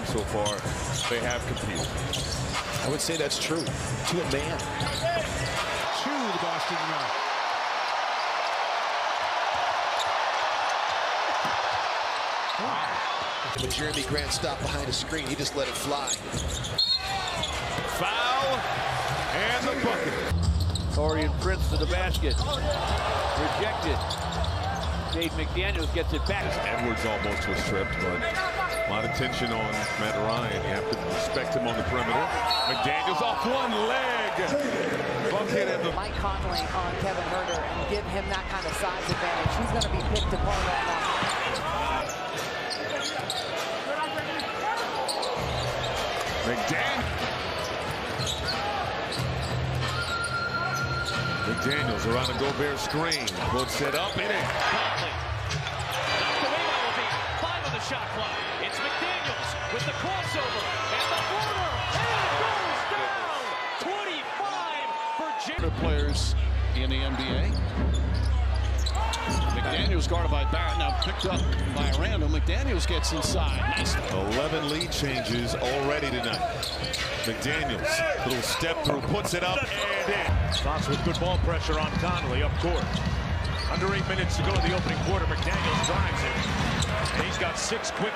so far, they have competed. I would say that's true. To a man. To the Boston Yard. But Jeremy Grant stopped behind a screen. He just let it fly. Foul and the bucket. Torian Prince to the basket. Rejected. Jaden McDaniels gets it back. Edwards almost was tripped, but a lot of tension on Matt Ryan. You have to respect him on the perimeter. McDaniels off one leg. Bucket and the Mike Conley on Kevin Huerter and give him that kind of size advantage. He's going to be picked apart all night. McDaniels around a Gobert screen. Puts it up in it. Conley. Knocked away by Levine. 5 on the shot clock. It's McDaniels with the crossover and the floater. And it goes down. 25 for Jaden. Players in the NBA. McDaniels guarded by Barrett, now picked up by Randall. McDaniels gets inside. Nice. 11 lead changes already tonight. McDaniels, little step through, puts it up and in. Fox with good ball pressure on Conley up court. Under 8 minutes to go in the opening quarter. McDaniels drives it. And he's got 6 quick